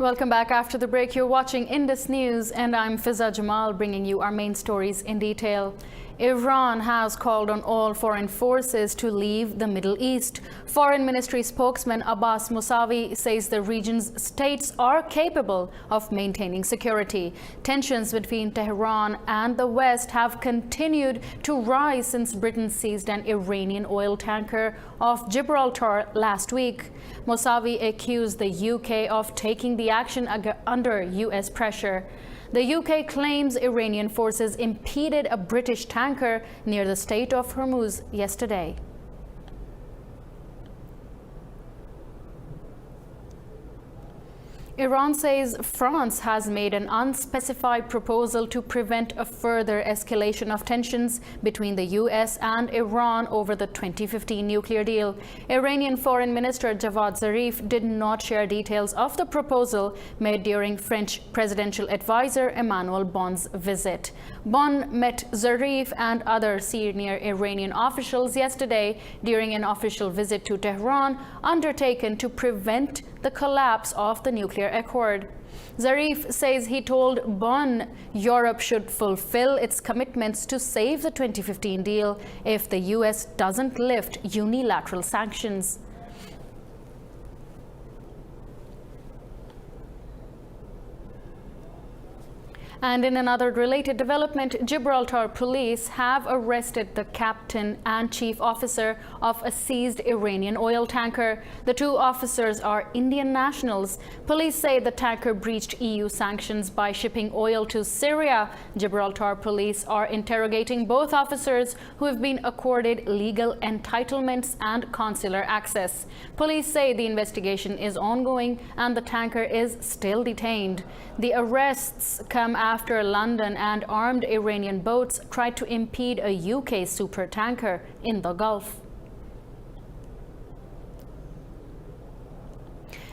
Welcome back after the break. You're watching Indus News and I'm Fiza Jamal bringing you our main stories in detail. Iran has called on all foreign forces to leave the Middle East. Foreign Ministry spokesman Abbas Mousavi says the region's states are capable of maintaining security. Tensions between Tehran and the West have continued to rise since Britain seized an Iranian oil tanker off Gibraltar last week. Mousavi accused the UK of taking the action under US pressure. The UK claims Iranian forces impeded a British tanker near the Strait of Hormuz yesterday. Iran says France has made an unspecified proposal to prevent a further escalation of tensions between the US and Iran over the 2015 nuclear deal. Iranian Foreign Minister Javad Zarif did not share details of the proposal made during French presidential advisor Emmanuel Bon's visit. Bon met Zarif and other senior Iranian officials yesterday during an official visit to Tehran undertaken to prevent the collapse of the nuclear accord. Zarif says he told Bonn Europe should fulfill its commitments to save the 2015 deal if the US doesn't lift unilateral sanctions. And in another related development, Gibraltar police have arrested the captain and chief officer of a seized Iranian oil tanker. The two officers are Indian nationals. Police say the tanker breached EU sanctions by shipping oil to Syria. Gibraltar police are interrogating both officers who have been accorded legal entitlements and consular access. Police say the investigation is ongoing and the tanker is still detained. The arrests come after London and armed Iranian boats tried to impede a UK supertanker in the Gulf.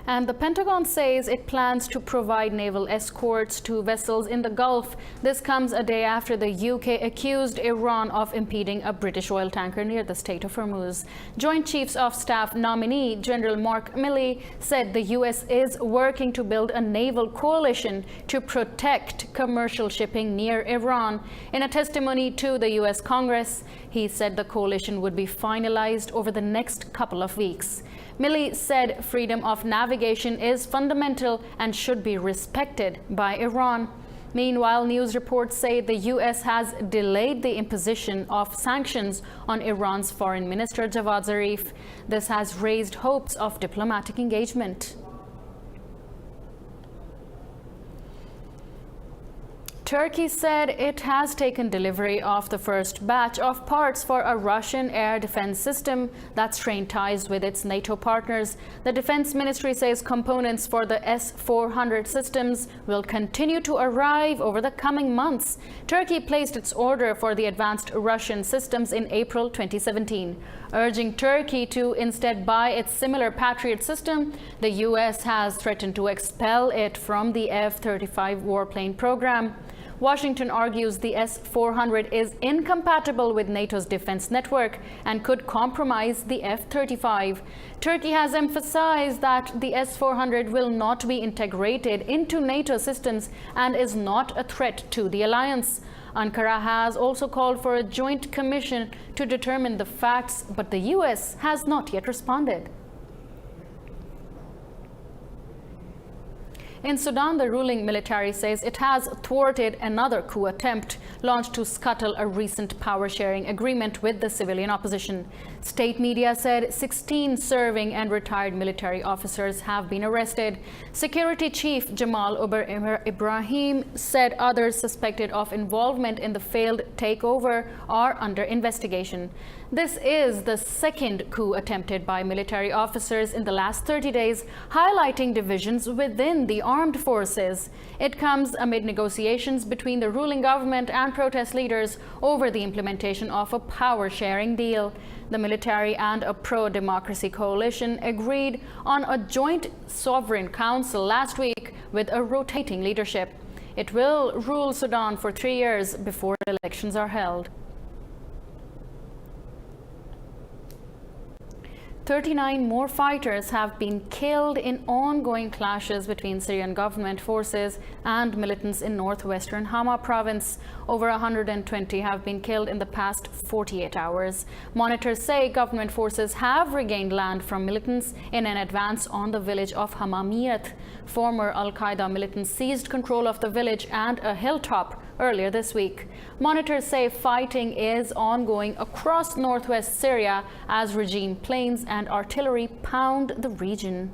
And the Pentagon says it plans to provide naval escorts to vessels in the Gulf. This comes a day after the UK accused Iran of impeding a British oil tanker near the Strait of Hormuz. Joint Chiefs of Staff nominee General Mark Milley said the US is working to build a naval coalition to protect commercial shipping near Iran. In a testimony to the US Congress, he said the coalition would be finalized over the next couple of weeks. Milley said freedom of navigation is fundamental and should be respected by Iran. Meanwhile, news reports say the US has delayed the imposition of sanctions on Iran's Foreign Minister Javad Zarif. This has raised hopes of diplomatic engagement. Turkey said it has taken delivery of the first batch of parts for a Russian air defense system that strained ties with its NATO partners. The Defense Ministry says components for the S-400 systems will continue to arrive over the coming months. Turkey placed its order for the advanced Russian systems in April 2017. Urging Turkey to instead buy its similar Patriot system, the US has threatened to expel it from the F-35 warplane program. Washington argues the S-400 is incompatible with NATO's defense network and could compromise the F-35. Turkey has emphasized that the S-400 will not be integrated into NATO systems and is not a threat to the alliance. Ankara has also called for a joint commission to determine the facts, but the US has not yet responded. In Sudan, the ruling military says it has thwarted another coup attempt launched to scuttle a recent power-sharing agreement with the civilian opposition. State media said 16 serving and retired military officers have been arrested. Security Chief Jamal Ibrahim said others suspected of involvement in the failed takeover are under investigation. This is the second coup attempted by military officers in the last 30 days, highlighting divisions within the armed forces. It comes amid negotiations between the ruling government and protest leaders over the implementation of a power-sharing deal. The military and a pro-democracy coalition agreed on a joint sovereign council last week with a rotating leadership. It will rule Sudan for 3 years before elections are held. 39 more fighters have been killed in ongoing clashes between Syrian government forces and militants in northwestern Hama province. Over 120 have been killed in the past 48 hours. Monitors say government forces have regained land from militants in an advance on the village of Hamamiyat. Former Al-Qaeda militants seized control of the village and a hilltop earlier this week. Monitors say fighting is ongoing across northwest Syria as regime planes and artillery pound the region.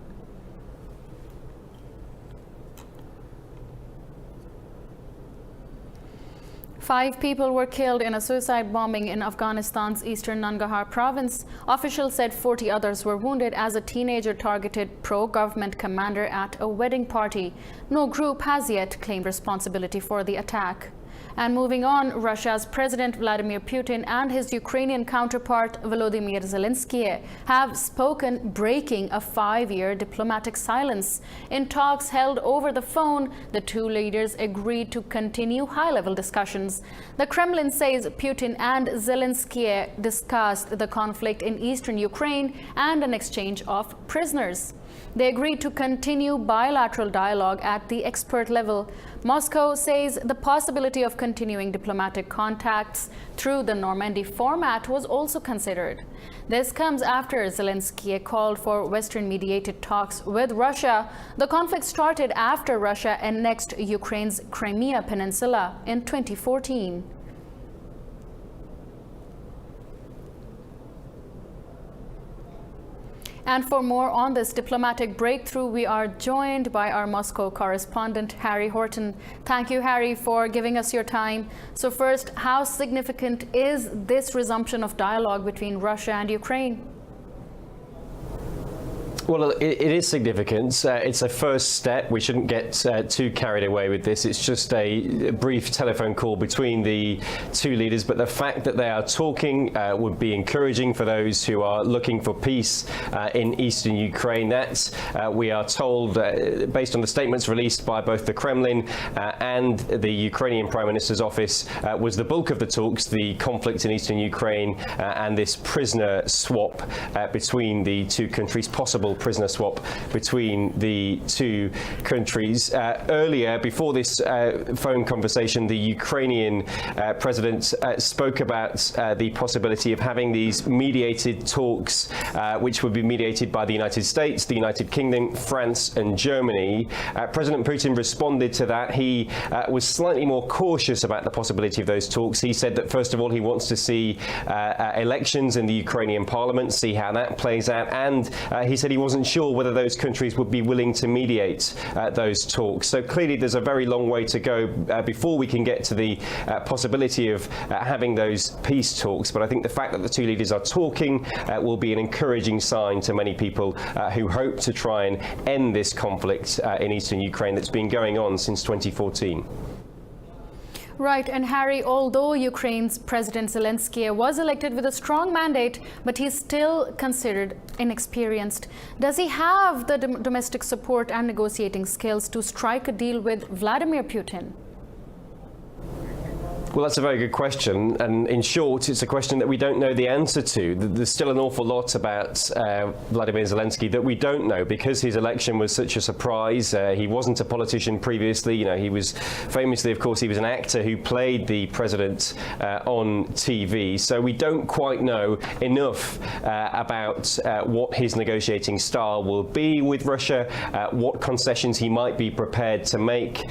Five people were killed in a suicide bombing in Afghanistan's eastern Nangarhar province. Officials said 40 others were wounded as a teenager targeted pro-government commander at a wedding party. No group has yet claimed responsibility for the attack. And moving on, Russia's President Vladimir Putin and his Ukrainian counterpart Volodymyr Zelensky have spoken, breaking a 5-year diplomatic silence. In talks held over the phone, the two leaders agreed to continue high-level discussions. The Kremlin says Putin and Zelensky discussed the conflict in eastern Ukraine and an exchange of prisoners. They agreed to continue bilateral dialogue at the expert level. Moscow says the possibility of continuing diplomatic contacts through the Normandy format was also considered. This comes after Zelensky called for Western-mediated talks with Russia. The conflict started after Russia annexed Ukraine's Crimea Peninsula in 2014. And for more on this diplomatic breakthrough, we are joined by our Moscow correspondent, Harry Horton. Thank you, Harry, for giving us your time. So first, how significant is this resumption of dialogue between Russia and Ukraine? Well, it is significant. It's a first step. We shouldn't get too carried away with this. It's just a brief telephone call between the two leaders. But the fact that they are talking would be encouraging for those who are looking for peace in eastern Ukraine. That, we are told, based on the statements released by both the Kremlin and the Ukrainian Prime Minister's office, was the bulk of the talks, the conflict in eastern Ukraine and this prisoner swap between the two countries, possible prisoner swap between the two countries. Earlier, before this phone conversation, the Ukrainian president spoke about the possibility of having these mediated talks, which would be mediated by the United States, the United Kingdom, France and Germany. President Putin responded to that. He was slightly more cautious about the possibility of those talks. He said that, first of all, he wants to see elections in the Ukrainian parliament, see how that plays out, and he said he wasn't sure whether those countries would be willing to mediate those talks. So clearly there's a very long way to go before we can get to the possibility of having those peace talks. But I think the fact that the two leaders are talking will be an encouraging sign to many people who hope to try and end this conflict in eastern Ukraine that's been going on since 2014. Right, and Harry, although Ukraine's President Zelensky was elected with a strong mandate, but he's still considered inexperienced. Does he have the domestic support and negotiating skills to strike a deal with Vladimir Putin? Well, that's a very good question, and in short, it's a question that we don't know the answer to. There's still an awful lot about Vladimir Zelensky that we don't know, because his election was such a surprise. He wasn't a politician previously. You know, he was famously, of course, he was an actor who played the president on TV. So we don't quite know enough about what his negotiating style will be with Russia, what concessions he might be prepared to make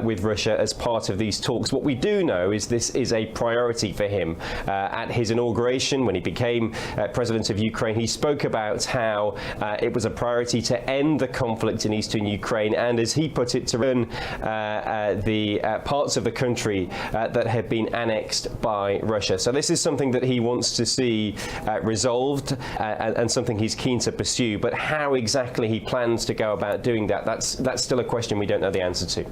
with Russia as part of these talks. What we do know is this is a priority for him. At his inauguration, when he became president of Ukraine, he spoke about how it was a priority to end the conflict in eastern Ukraine and, as he put it, to run the parts of the country that have been annexed by Russia. So this is something that he wants to see resolved and something he's keen to pursue. But how exactly he plans to go about doing that, that's still a question we don't know the answer to.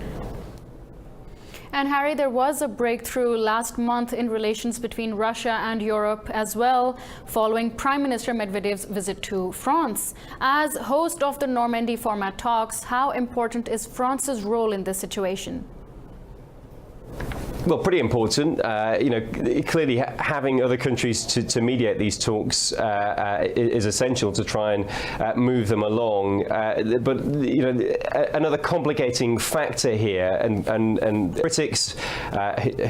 And Harry, there was a breakthrough last month in relations between Russia and Europe as well, following Prime Minister Medvedev's visit to France. As host of the Normandy format talks, how important is France's role in this situation? Well, pretty important. Clearly having other countries to mediate these talks is essential to try and move them along. But another complicating factor here, and critics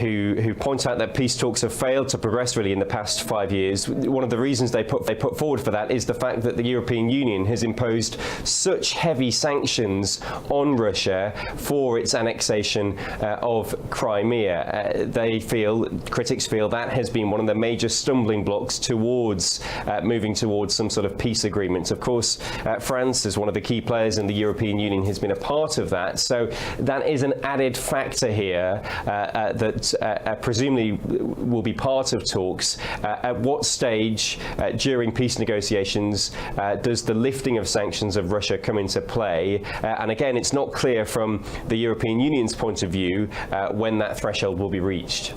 who point out that peace talks have failed to progress really in the past 5 years. One of the reasons they put forward for that is the fact that the European Union has imposed such heavy sanctions on Russia for its annexation of Crimea. Critics feel that has been one of the major stumbling blocks towards moving towards some sort of peace agreement. Of course, France, as one of the key players in the European Union, has been a part of that. So that is an added factor here that presumably will be part of talks. At what stage during peace negotiations does the lifting of sanctions of Russia come into play? And again, it's not clear from the European Union's point of view when that threshold will be reached.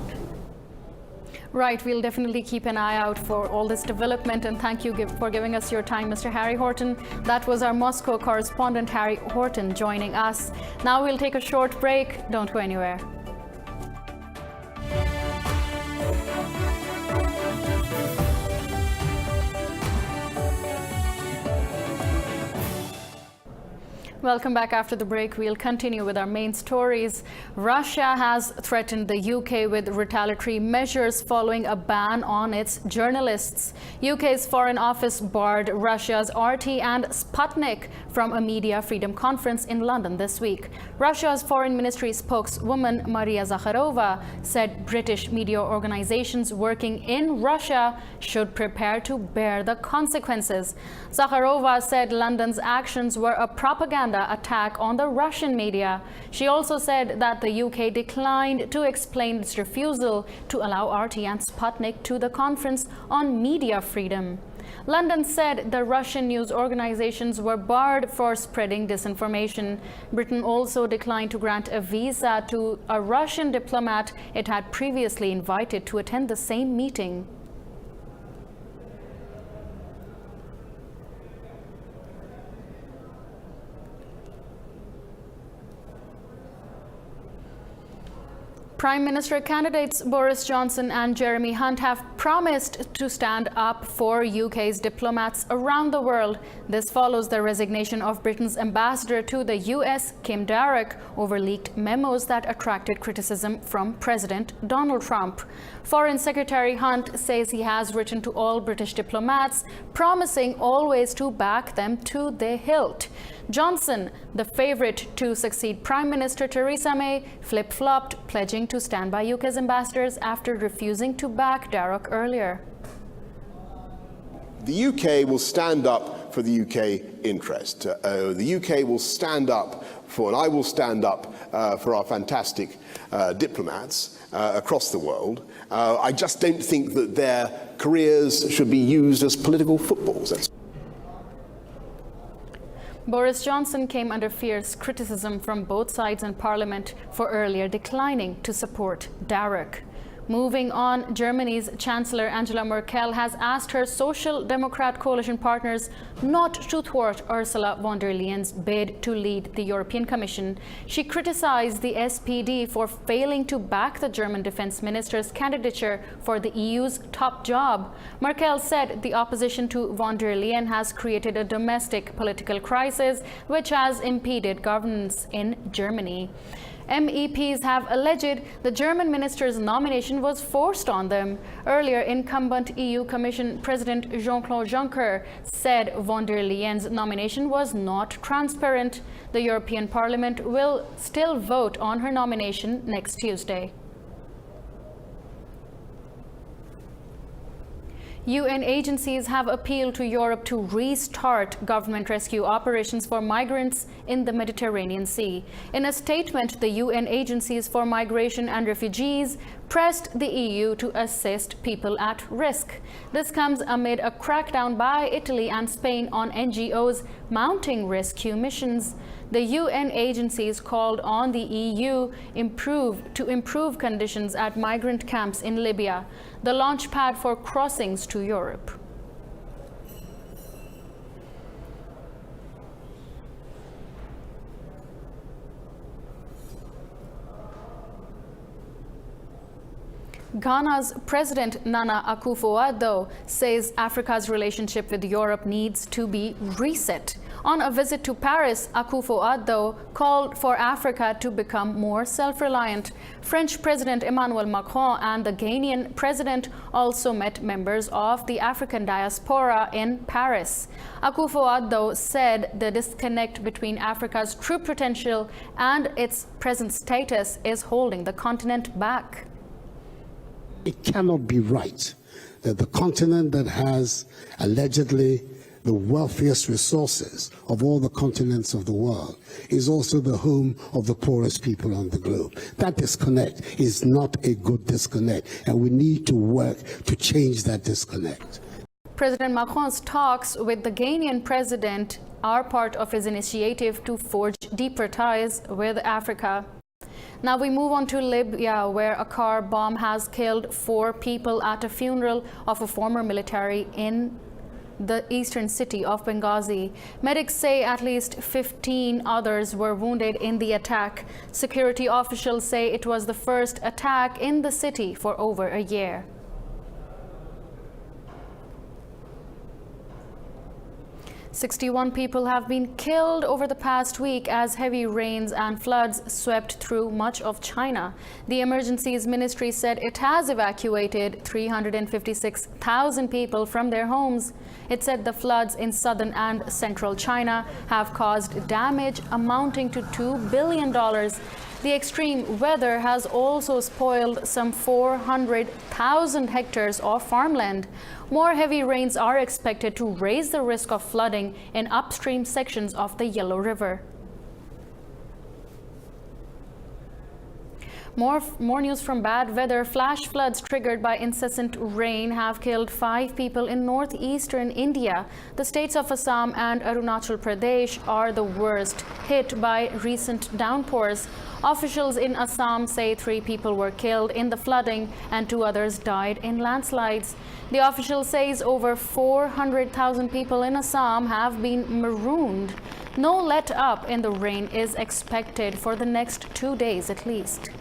Right, we'll definitely keep an eye out for all this development, and thank you for giving us your time, Mr. Harry Horton. That was our Moscow correspondent, Harry Horton, joining us. Now we'll take a short break. Don't go anywhere. Welcome back after the break. We'll continue with our main stories. Russia has threatened the UK with retaliatory measures following a ban on its journalists. UK's Foreign Office barred Russia's RT and Sputnik from a media freedom conference in London this week. Russia's Foreign Ministry spokeswoman Maria Zakharova said British media organizations working in Russia should prepare to bear the consequences. Zakharova said London's actions were a propaganda attack on the Russian media. She also said that the UK declined to explain its refusal to allow RT and Sputnik to the conference on media freedom. London said the Russian news organizations were barred for spreading disinformation. Britain also declined to grant a visa to a Russian diplomat it had previously invited to attend the same meeting. Prime Minister candidates Boris Johnson and Jeremy Hunt have promised to stand up for UK's diplomats around the world. This follows the resignation of Britain's ambassador to the US, Kim Darroch, over leaked memos that attracted criticism from President Donald Trump. Foreign Secretary Hunt says he has written to all British diplomats, promising always to back them to the hilt. Johnson, the favorite to succeed Prime Minister Theresa May, flip-flopped, pledging to stand by UK's ambassadors after refusing to back Darroch earlier. The UK will stand up for the UK interest. The UK will stand up for, and I will stand up for our fantastic diplomats across the world. I just don't think that their careers should be used as political footballs. Boris Johnson came under fierce criticism from both sides in Parliament for earlier declining to support Darroch. Moving on, Germany's Chancellor Angela Merkel has asked her Social Democrat coalition partners not to thwart Ursula von der Leyen's bid to lead the European Commission. She criticized the SPD for failing to back the German defense minister's candidature for the EU's top job. Merkel said the opposition to von der Leyen has created a domestic political crisis which has impeded governance in Germany. MEPs have alleged the German minister's nomination was forced on them. Earlier, incumbent EU Commission President Jean-Claude Juncker said von der Leyen's nomination was not transparent. The European Parliament will still vote on her nomination next Tuesday. UN agencies have appealed to Europe to restart government rescue operations for migrants in the Mediterranean Sea. In a statement, the UN agencies for migration and refugees pressed the EU to assist people at risk. This comes amid a crackdown by Italy and Spain on NGOs mounting rescue missions. The UN agencies called on the EU to improve conditions at migrant camps in Libya, the launchpad for crossings to Europe. Ghana's President Nana Akufo-Addo says Africa's relationship with Europe needs to be reset. On a visit to Paris, Akufo-Addo called for Africa to become more self-reliant. French President Emmanuel Macron and the Ghanaian president also met members of the African diaspora in Paris. Akufo-Addo said the disconnect between Africa's true potential and its present status is holding the continent back. It cannot be right that the continent that has allegedly the wealthiest resources of all the continents of the world is also the home of the poorest people on the globe. That disconnect is not a good disconnect, and we need to work to change that disconnect. President Macron's talks with the Ghanaian president are part of his initiative to forge deeper ties with Africa. Now we move on to Libya, where a car bomb has killed 4 people at a funeral of a former military in the eastern city of Benghazi. Medics say at least 15 others were wounded in the attack. Security officials say it was the first attack in the city for over a year. "61 people have been killed over the past week as heavy rains and floods swept through much of China. The Emergencies Ministry said it has evacuated 356,000 people from their homes. It said the floods in southern and central China have caused damage amounting to $2 billion. The extreme weather has also spoiled some 400,000 hectares of farmland. More heavy rains are expected to raise the risk of flooding in upstream sections of the Yellow River. More news from bad weather. Flash floods triggered by incessant rain have killed 5 people in northeastern India. The states of Assam and Arunachal Pradesh are the worst hit by recent downpours. Officials in Assam say 3 people were killed in the flooding and 2 others died in landslides. The official says over 400,000 people in Assam have been marooned. No let up in the rain is expected for the next 2 days at least.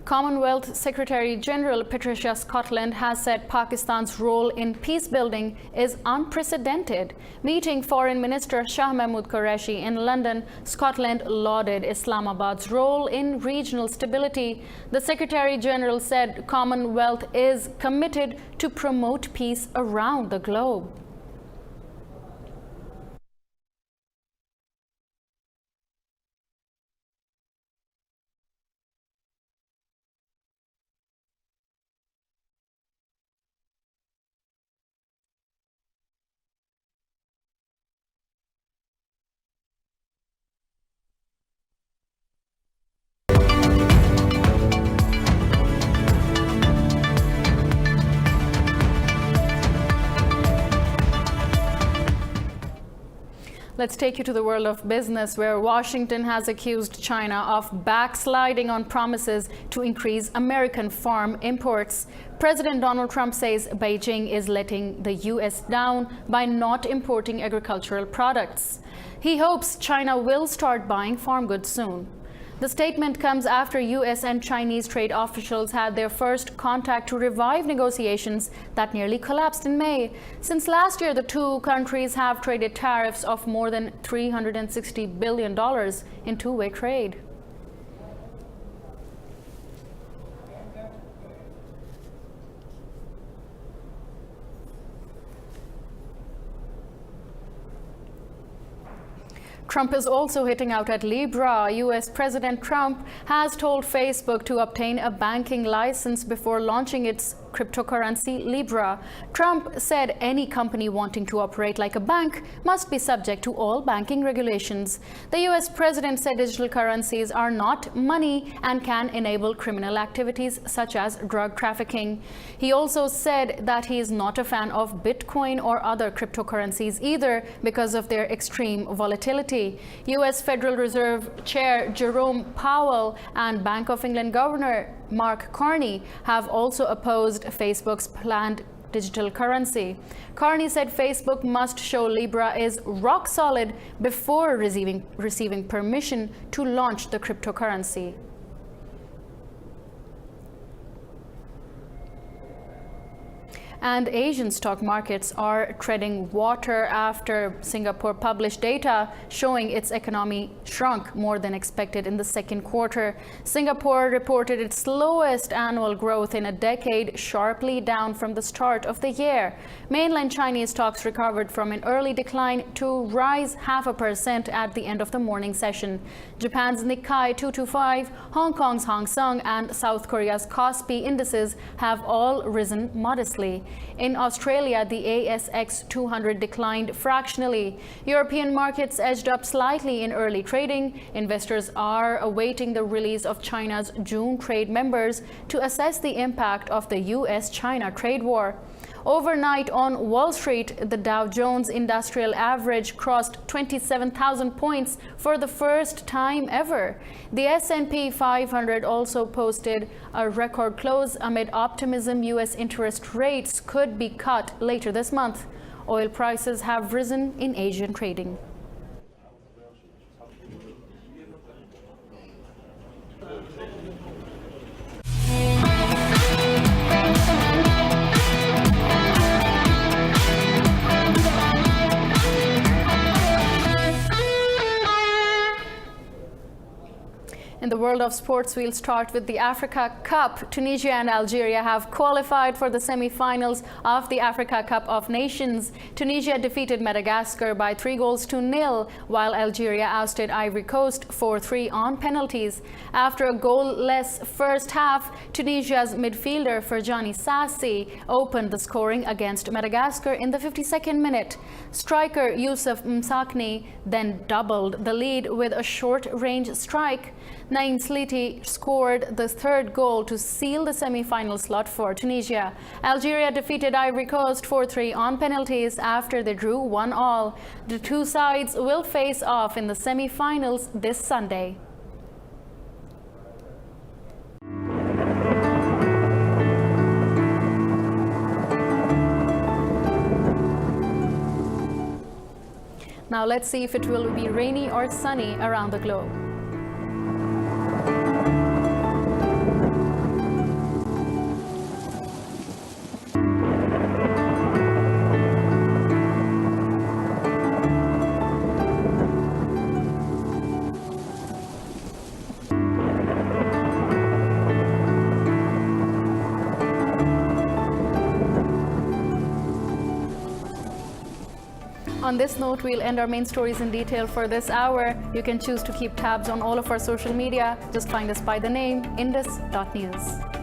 Commonwealth Secretary-General Patricia Scotland has said Pakistan's role in peace building is unprecedented. Meeting Foreign Minister Shah Mahmood Qureshi in London, Scotland lauded Islamabad's role in regional stability. The Secretary-General said Commonwealth is committed to promote peace around the globe. Let's take you to the world of business, where Washington has accused China of backsliding on promises to increase American farm imports. President Donald Trump says Beijing is letting the U.S. down by not importing agricultural products. He hopes China will start buying farm goods soon. The statement comes after U.S. and Chinese trade officials had their first contact to revive negotiations that nearly collapsed in May. Since last year, the 2 countries have traded tariffs of more than $360 billion in two-way trade. Trump is also hitting out at Libra. U.S. President Trump has told Facebook to obtain a banking license before launching its cryptocurrency Libra. Trump said any company wanting to operate like a bank must be subject to all banking regulations. The U.S. president said digital currencies are not money and can enable criminal activities such as drug trafficking. He also said that he is not a fan of Bitcoin or other cryptocurrencies either because of their extreme volatility. U.S. Federal Reserve Chair Jerome Powell and Bank of England Governor Mark Carney have also opposed Facebook's planned digital currency. Carney said Facebook must show Libra is rock solid before receiving permission to launch the cryptocurrency. And Asian stock markets are treading water after Singapore published data showing its economy shrunk more than expected in the second quarter. Singapore reported its slowest annual growth in a decade, sharply down from the start of the year. Mainland Chinese stocks recovered from an early decline to rise 0.5% at the end of the morning session. Japan's Nikkei 225, Hong Kong's Hang Seng, and South Korea's Kospi indices have all risen modestly. In Australia, the ASX 200 declined fractionally. European markets edged up slightly in early trading. Investors are awaiting the release of China's June trade members to assess the impact of the US-China trade war. Overnight on Wall Street, the Dow Jones Industrial Average crossed 27,000 points for the first time ever. The S&P 500 also posted a record close amid optimism US interest rates could be cut later this month. Oil prices have risen in Asian trading. In the world of sports, we'll start with the Africa Cup. Tunisia and Algeria have qualified for the semi-finals of the Africa Cup of Nations. Tunisia defeated Madagascar by 3-0, while Algeria ousted Ivory Coast 4-3 on penalties. After a goal-less first half, Tunisia's midfielder Ferjani Sassi opened the scoring against Madagascar in the 52nd minute. Striker Youssef Msakni then doubled the lead with a short-range strike. Naim Sliti scored the third goal to seal the semi-final slot for Tunisia. Algeria defeated Ivory Coast 4-3 on penalties after they drew 1-1. The two sides will face off in the semi-finals this Sunday. Now let's see if it will be rainy or sunny around the globe. On this note, we'll end our main stories in detail for this hour. You can choose to keep tabs on all of our social media. Just find us by the name indus.news.